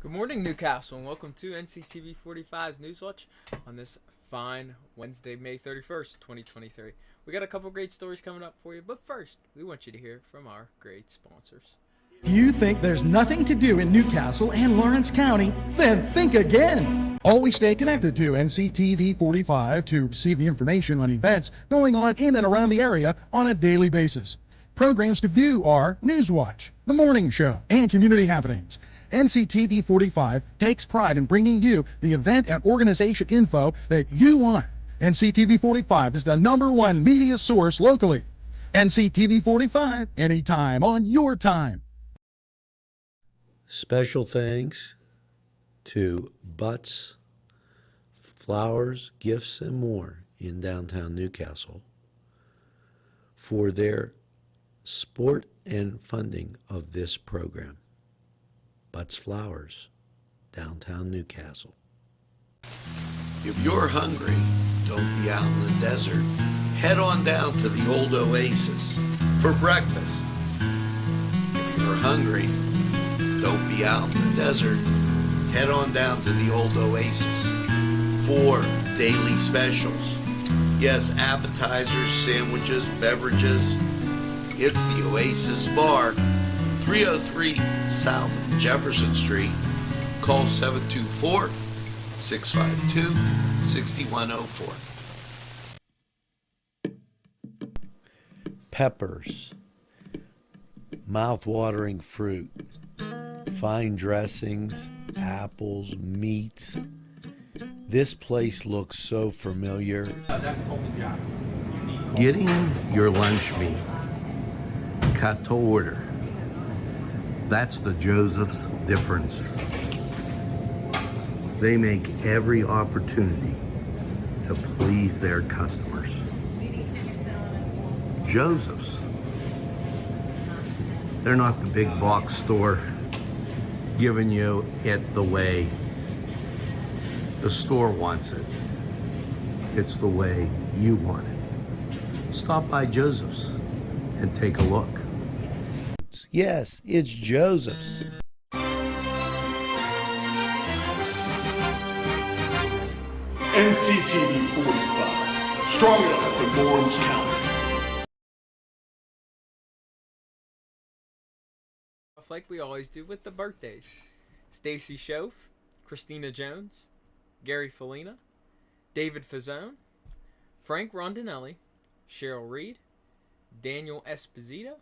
Good morning, Newcastle, and welcome to NCTV45's Newswatch on this fine Wednesday, May 31st, 2023. We got a couple great stories coming up for you, but first, we want you to hear from our great sponsors. If you think there's nothing to do in Newcastle and Lawrence County, then think again. Always stay connected to NCTV45 to receive the information on events going on in and around the area on a daily basis. Programs to view are Newswatch, The Morning Show, and Community Happenings. NCTV45 takes pride in bringing you the event and organization info that you want. NCTV45 is the #1 media source locally. NCTV45, anytime on your time. Special thanks to Butts, Flowers, Gifts, and More in downtown Newcastle for their support and funding of this program. Butts Flowers, downtown Newcastle. If you're hungry, don't be out in the desert. Head on down to the old Oasis for breakfast. If you're hungry, don't be out in the desert. Head on down to the old Oasis for daily specials. Yes, appetizers, sandwiches, beverages. It's the Oasis Bar, 303 South Jefferson Street. Call 724-652-6104. Peppers, mouth-watering fruit, fine dressings, apples, meats. This place looks so familiar. Getting your lunch meat cut to order. That's the Joseph's difference. They make every opportunity to please their customers. Joseph's. They're not the big box store giving you it the way the store wants it. It's the way you want it. Stop by Joseph's and take a look. Yes, it's Joseph's. NCTV45, strong enough for Lawrence County. Like we always do with the birthdays. Stacy Schoaf, Christina Jones, Gary Felina, David Fazone, Frank Rondinelli, Cheryl Reed, Daniel Esposito,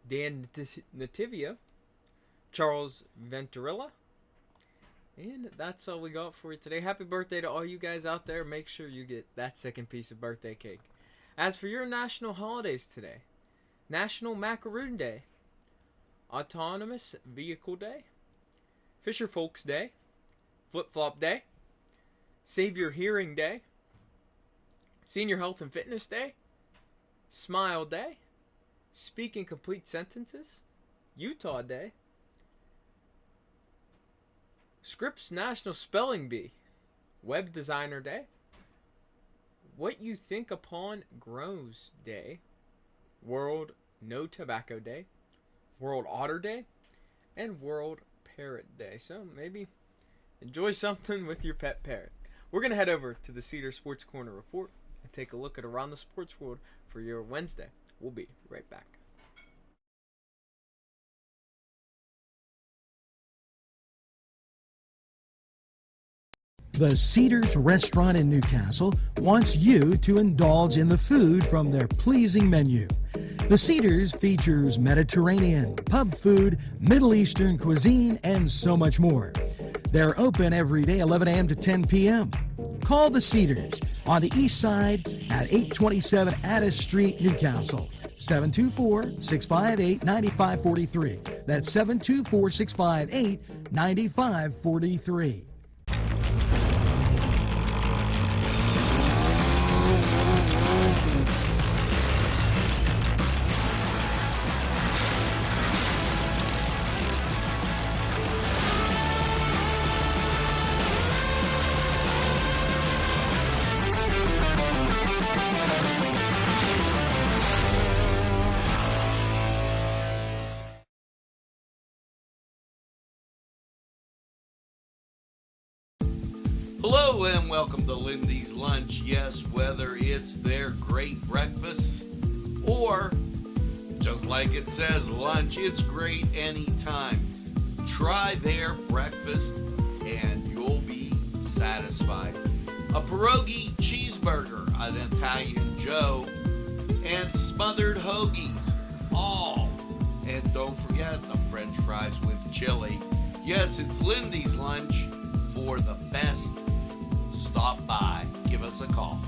Dan Nativio, Charles Venturilla, and that's all we got for you today. Happy birthday to all you guys out there. Make sure you get that second piece of birthday cake. As for your national holidays today, National Macaroon Day, Autonomous Vehicle Day, Fisher Folks Day, Flip Flop Day, Save Your Hearing Day, Senior Health and Fitness Day, Smile Day, Speak in Complete Sentences, Utah Day, Scripps National Spelling Bee, Web Designer Day, What You Think Upon Grows Day, World No Tobacco Day, World Otter Day, and World Parrot Day. So maybe enjoy something with your pet parrot. We're going to head over to the Cedar Sports Corner Report and take a look at around the sports world for your Wednesday. We'll be right back. The Cedars Restaurant in Newcastle wants you to indulge in the food from their pleasing menu. The Cedars features Mediterranean, pub food, Middle Eastern cuisine, and so much more. They're open every day 11 a.m. to 10 p.m. Call the Cedars on the east side at 827 Addis Street, Newcastle. 724-658-9543. That's 724-658-9543. Hello and welcome to Lindy's Lunch. Yes, whether it's their great breakfast or just like it says, lunch, it's great anytime. Try their breakfast and you'll be satisfied. A pierogi cheeseburger, an Italian Joe, and smothered hoagies, all. And don't forget the French fries with chili. Yes, it's Lindy's Lunch. For the best, stop by. Give us a call.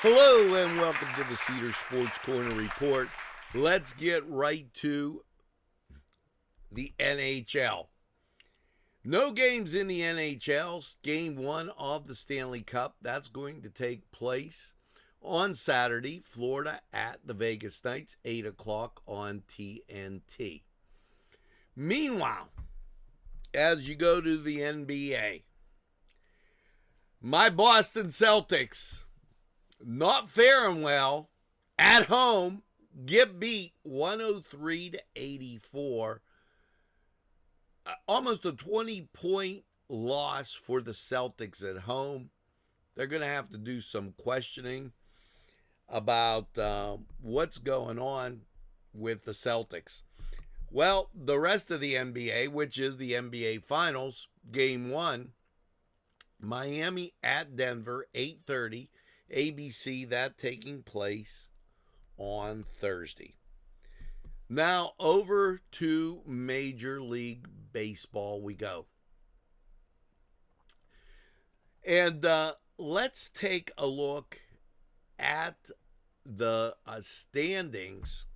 Hello and welcome to the Cedar Sports Corner Report. Let's get right to the NHL. No games in the NHL. Game 1 of the Stanley Cup. That's going to take place on Saturday. Florida at the Vegas Knights, 8 o'clock on TNT. Meanwhile, as you go to the NBA, my Boston Celtics, not faring well, at home, get beat 103-84. Almost a 20-point loss for the Celtics at home. They're going to have to do some questioning about what's going on with the Celtics. Well, the rest of the NBA, which is the NBA Finals, Game 1, Miami at Denver, 8:30, ABC, that taking place on Thursday. Now, over to Major League Baseball we go. And let's take a look at the standings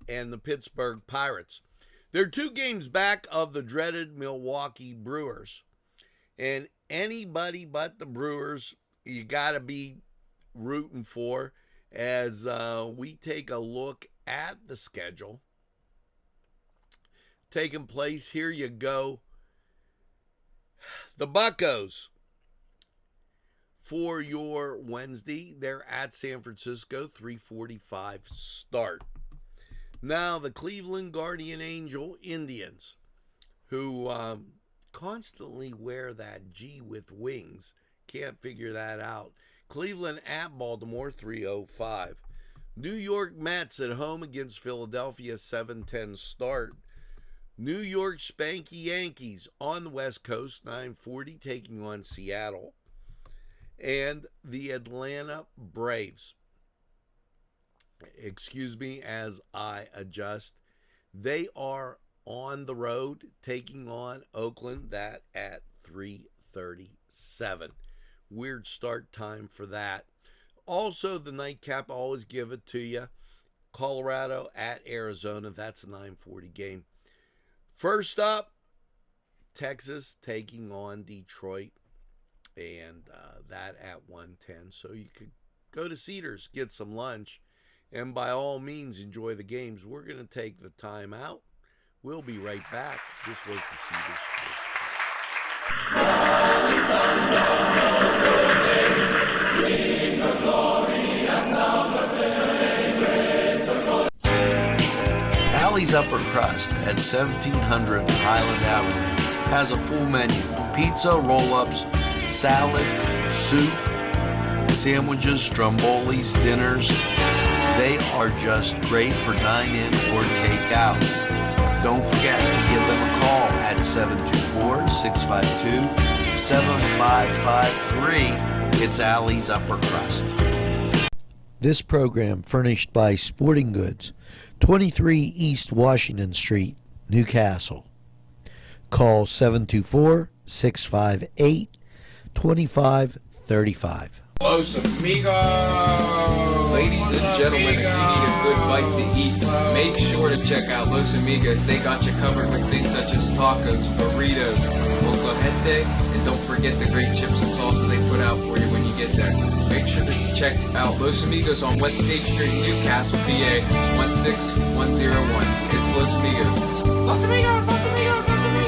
and the Pittsburgh Pirates. They're 2 games back of the dreaded Milwaukee Brewers. And anybody but the Brewers you got to be rooting for as we take a look at the schedule taking place. Here you go. The Buccos, for your Wednesday, they're at San Francisco, 3:45 start. Now, the Cleveland Guardian Angel Indians, who constantly wear that G with wings, can't figure that out. Cleveland at Baltimore, 3:05. New York Mets at home against Philadelphia, 7:10 start. New York Spanky Yankees on the West Coast, 9:40, taking on Seattle. And the Atlanta Braves, excuse me as I adjust, they are on the road taking on Oakland, that at 3:37. Weird start time for that. Also, the nightcap, I always give it to you. Colorado at Arizona, that's a 9:40 game. First up, Texas taking on Detroit, and that at 1:10. So you could go to Cedars, get some lunch, and by all means enjoy the games. We're going to take the time out. We'll be right back. This was the Cedars Sports. Allie's Upper Crust at 1700 Highland Avenue has a full menu: pizza, roll-ups, salad, soup, sandwiches, strombolis, dinners. They are just great for dine-in or take-out. Don't forget to give them a call at 724-652-7553. It's Allie's Upper Crust. This program furnished by Sporting Goods, 23 East Washington Street, Newcastle. Call 724-658-2535. Los Amigos! Ladies and gentlemen, if you need a good bite to eat, make sure to check out Los Amigos. They got you covered with things such as tacos, burritos, molcajete, and don't forget the great chips and salsa they put out for you when you get there. Make sure to check out Los Amigos on West State Street, Newcastle, PA, 16101. It's Los Amigos. Los Amigos! Los Amigos! Los Amigos!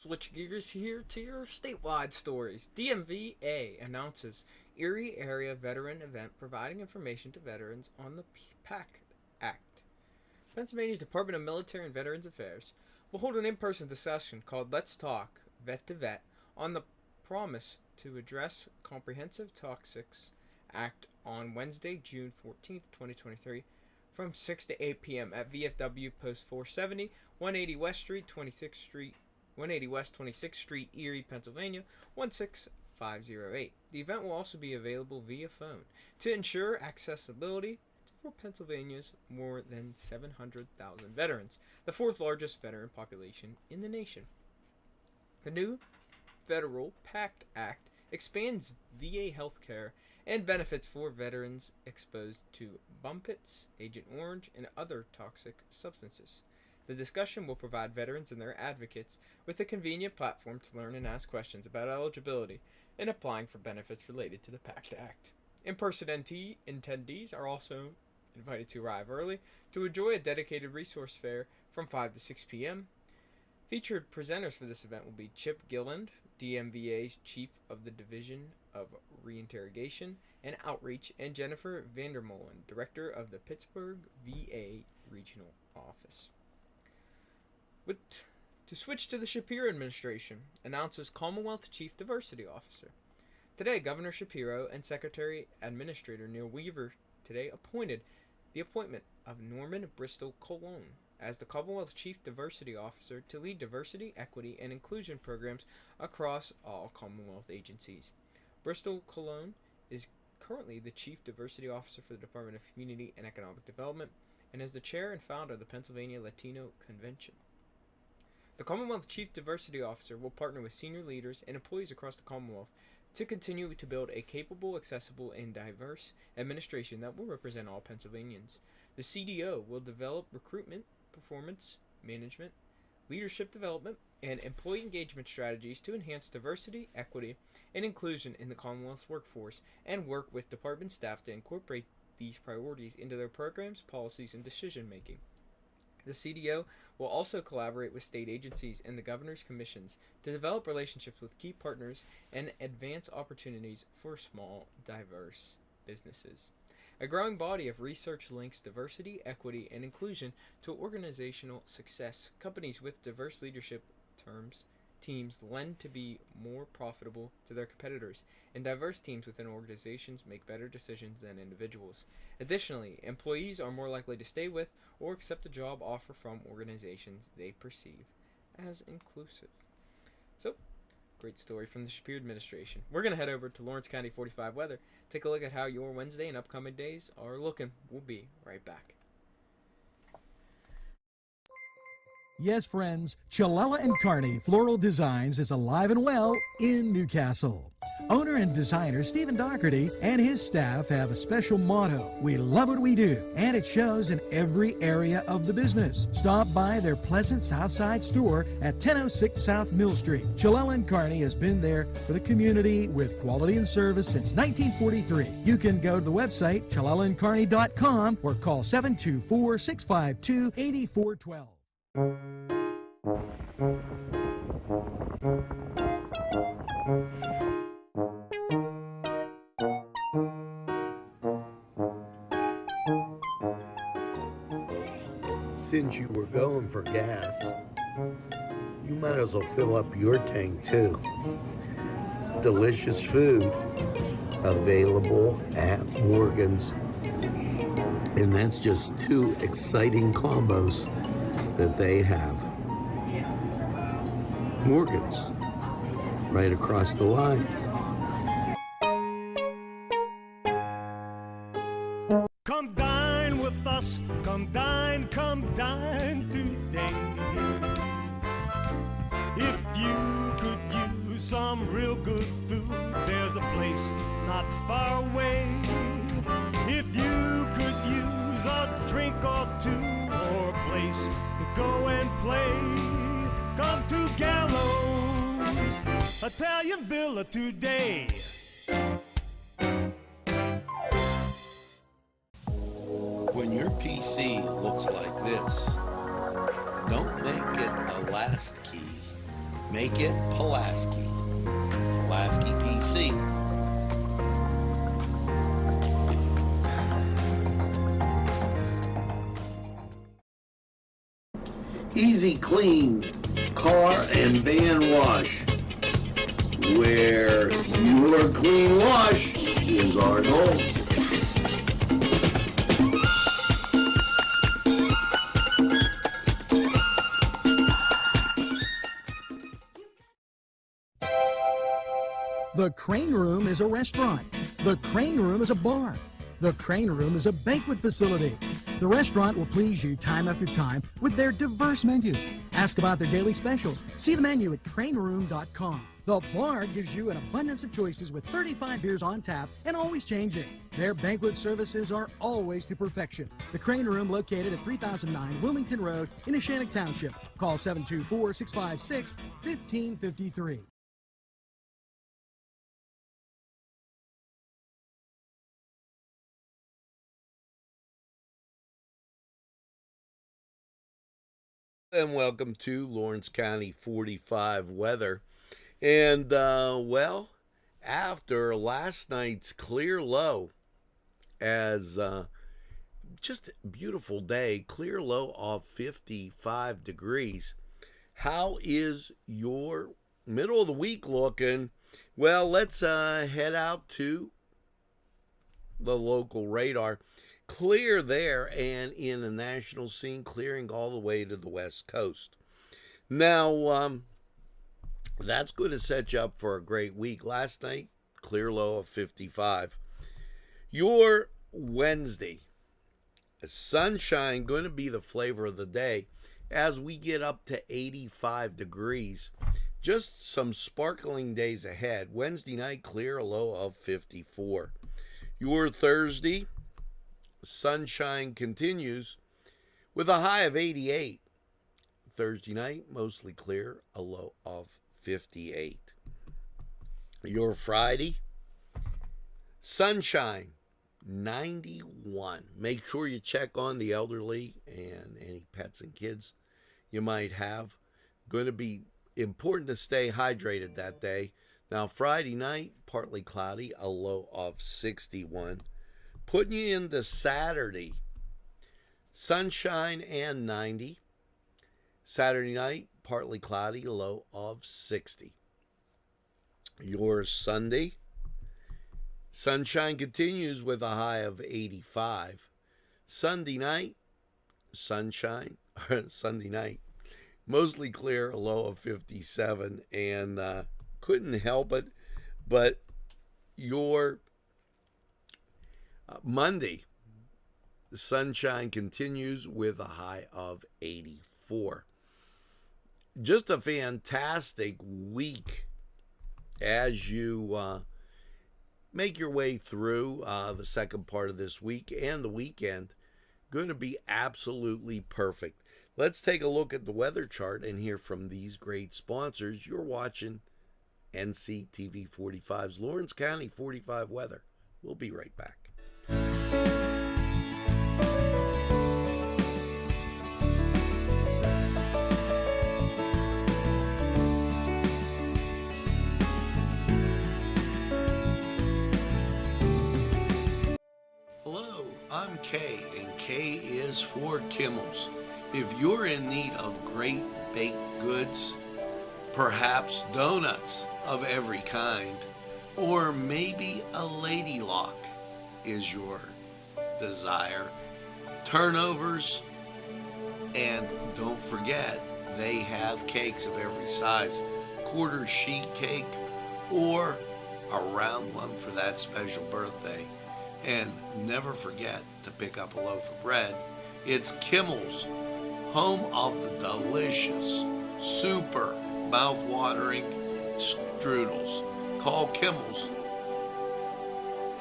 Switch gears here to your statewide stories. DMVA announces Erie Area Veteran Event providing information to veterans on the PACT Act. Pennsylvania's Department of Military and Veterans Affairs will hold an in-person discussion called Let's Talk Vet to Vet on the promise to address Comprehensive Toxics Act on Wednesday, June 14th, 2023 from 6 to 8 p.m. at VFW Post 470, 180 West Street, 26th Street, 180 West 26th Street, Erie, Pennsylvania, 16508. The event will also be available via phone to ensure accessibility for Pennsylvania's more than 700,000 veterans, the fourth largest veteran population in the nation. The new federal PACT Act expands VA health care and benefits for veterans exposed to bumpits, Agent Orange, and other toxic substances. The discussion will provide veterans and their advocates with a convenient platform to learn and ask questions about eligibility and applying for benefits related to the PACT Act. In-person attendees are also invited to arrive early to enjoy a dedicated resource fair from 5 to 6 p.m. Featured presenters for this event will be Chip Gilland, DMVA's Chief of the Division of Reinterrogation and Outreach, and Jennifer Vandermolen, Director of the Pittsburgh VA Regional Office. To switch to the Shapiro administration, announces Commonwealth Chief Diversity Officer. Today, Governor Shapiro and Secretary Administrator Neil Weaver appointed the appointment of Norman Bristol Colon as the Commonwealth Chief Diversity Officer to lead diversity, equity, and inclusion programs across all Commonwealth agencies. Bristol Colon is currently the Chief Diversity Officer for the Department of Community and Economic Development and is the chair and founder of the Pennsylvania Latino Convention. The Commonwealth Chief Diversity Officer will partner with senior leaders and employees across the Commonwealth to continue to build a capable, accessible, and diverse administration that will represent all Pennsylvanians. The CDO will develop recruitment, performance management, leadership development, and employee engagement strategies to enhance diversity, equity, and inclusion in the Commonwealth's workforce and work with department staff to incorporate these priorities into their programs, policies, and decision-making. The CDO will also collaborate with state agencies and the governor's commissions to develop relationships with key partners and advance opportunities for small, diverse businesses. A growing body of research links diversity, equity, and inclusion to organizational success. Companies with diverse leadership teams lend to be more profitable to their competitors, and diverse teams within organizations make better decisions than individuals. Additionally, employees are more likely to stay with or accept a job offer from organizations they perceive as inclusive. So, great story from the Shapiro administration. We're going to head over to Lawrence County 45 weather, take a look at how your Wednesday and upcoming days are looking. We'll be right back. Yes, friends, Chalella & Carney Floral Designs is alive and well in Newcastle. Owner and designer Stephen Doherty and his staff have a special motto: we love what we do, and it shows in every area of the business. Stop by their pleasant Southside store at 1006 South Mill Street. Chalella & Carney has been there for the community with quality and service since 1943. You can go to the website chalellaandcarney.com or call 724-652-8412. Since you were going for gas, you might as well fill up your tank too. Delicious food available at Morgan's. And that's just two exciting combos that they have. Morgan's, right across the line. Come dine with us, come dine today. If you could use some real good food, there's a place not far away. If you could use a drink or two, or a place to go and play, come to Gallows Italian Villa today. When your PC looks like this, don't make it a last key. Make it Pulaski. Pulaski PC. Easy Clean Car and Van Wash, where your clean wash is our goal. The Crane Room is a restaurant. The Crane Room is a bar. The Crane Room is a banquet facility. The restaurant will please you time after time with their diverse menu. Ask about their daily specials. See the menu at craneroom.com. The bar gives you an abundance of choices with 35 beers on tap and always changing. Their banquet services are always to perfection. The Crane Room, located at 3009 Wilmington Road in Neshannock Township. Call 724-656-1553. And welcome to Lawrence County 45 weather. And, well, after last night's clear low, as just a beautiful day, clear low of 55 degrees, how is your middle of the week looking? Well, let's head out to the local radar. Clear there, and in the national scene, clearing all the way to the west coast. Now, that's going to set you up for a great week. Last night, clear low of 55. Your Wednesday, sunshine going to be the flavor of the day as we get up to 85 degrees. Just some sparkling days ahead. Wednesday night, clear, a low of 54. Your Thursday, sunshine continues with a high of 88. Thursday night, mostly clear, a low of 58. Your Friday, sunshine, 91. Make sure you check on the elderly and any pets and kids you might have. Going to be important to stay hydrated that day. Now, Friday night, partly cloudy, a low of 61. Putting you into Saturday, sunshine and 90. Saturday night, partly cloudy, a low of 60. Your Sunday, sunshine continues with a high of 85. Sunday night, sunshine, Sunday night, mostly clear, a low of 57. And couldn't help it, but your Monday, the sunshine continues with a high of 84. Just a fantastic week as you make your way through the second part of this week and the weekend. Going to be absolutely perfect. Let's take a look at the weather chart and hear from these great sponsors. You're watching NCTV45's Lawrence County 45 weather. We'll be right back. Hello, I'm Kay, and K is for Kimmel's. If you're in need of great baked goods, perhaps donuts of every kind, or maybe a lady lock is your desire, turnovers, and don't forget, they have cakes of every size, quarter sheet cake or a round one for that special birthday. And never forget to pick up a loaf of bread. It's Kimmel's, home of the delicious, super mouth-watering strudels. Call Kimmel's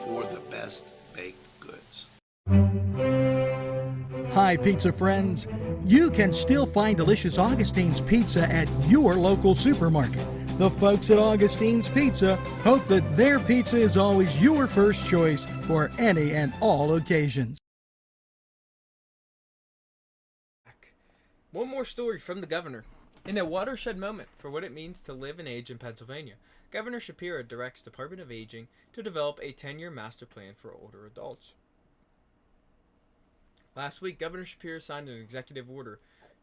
for the best baked goods. Hi, pizza friends. You can still find delicious Augustine's Pizza at your local supermarket. The folks at Augustine's Pizza hope that their pizza is always your first choice for any and all occasions. One more story from the governor. In a watershed moment for what it means to live and age in Pennsylvania, Governor Shapiro directs Department of Aging to develop a 10-year master plan for older adults. Last week, Governor Shapiro signed an executive order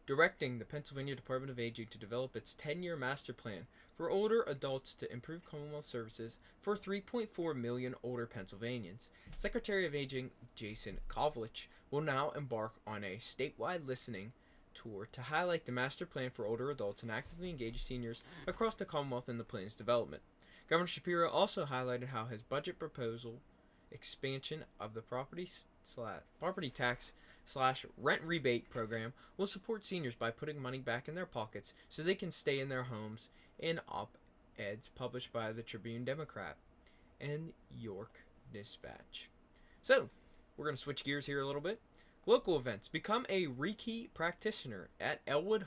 directing the Pennsylvania Department of Aging to develop its 10-year master plan for older adults to improve Commonwealth services for 3.4 million older Pennsylvanians. Secretary of Aging Jason Kovlich will now embark on a statewide listening tour to highlight the master plan for older adults and actively engage seniors across the Commonwealth in the plan's development. Governor Shapiro also highlighted how his budget proposal expansion of the property tax / rent rebate program will support seniors by putting money back in their pockets so they can stay in their homes, in op-eds published by the Tribune Democrat and York Dispatch. So, we're going to switch gears here a little bit. Local events. Become a Reiki practitioner at Elwood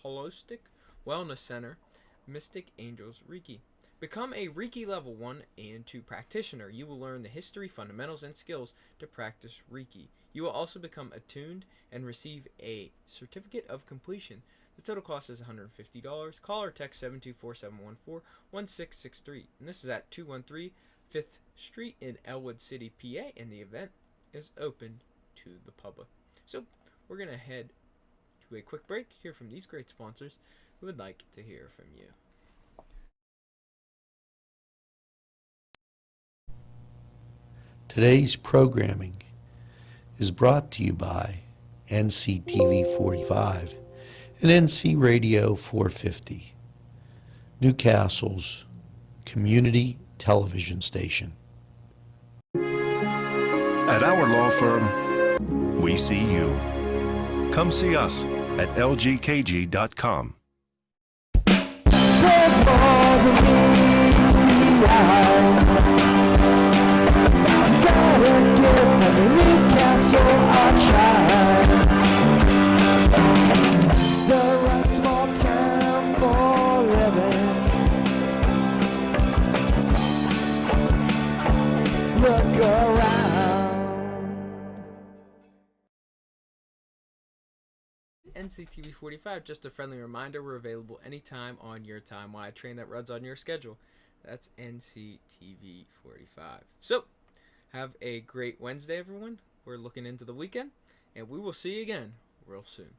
Holistic Wellness Center, Mystic Angels Reiki. Become a Reiki Level 1 and 2 practitioner. You will learn the history, fundamentals, and skills to practice Reiki. You will also become attuned and receive a certificate of completion. The total cost is $150. Call or text 724-714-1663. And this is at 213 5th Street in Elwood City, PA, and the event is open to the public. So we're going to head to a quick break, hear from these great sponsors who would like to hear from you. Today's programming is brought to you by NCTV45 and NC Radio 450, Newcastle's community television station. At our law firm, we see you. Come see us at lgkg.com. There's more than meets the eye. Gotta give every Newcastle a try. The right small town for living. Look around. NCTV45, just a friendly reminder, we're available anytime on your time while I train that runs on your schedule. That's NCTV45. So, have a great Wednesday, everyone. We're looking into the weekend, and we will see you again real soon.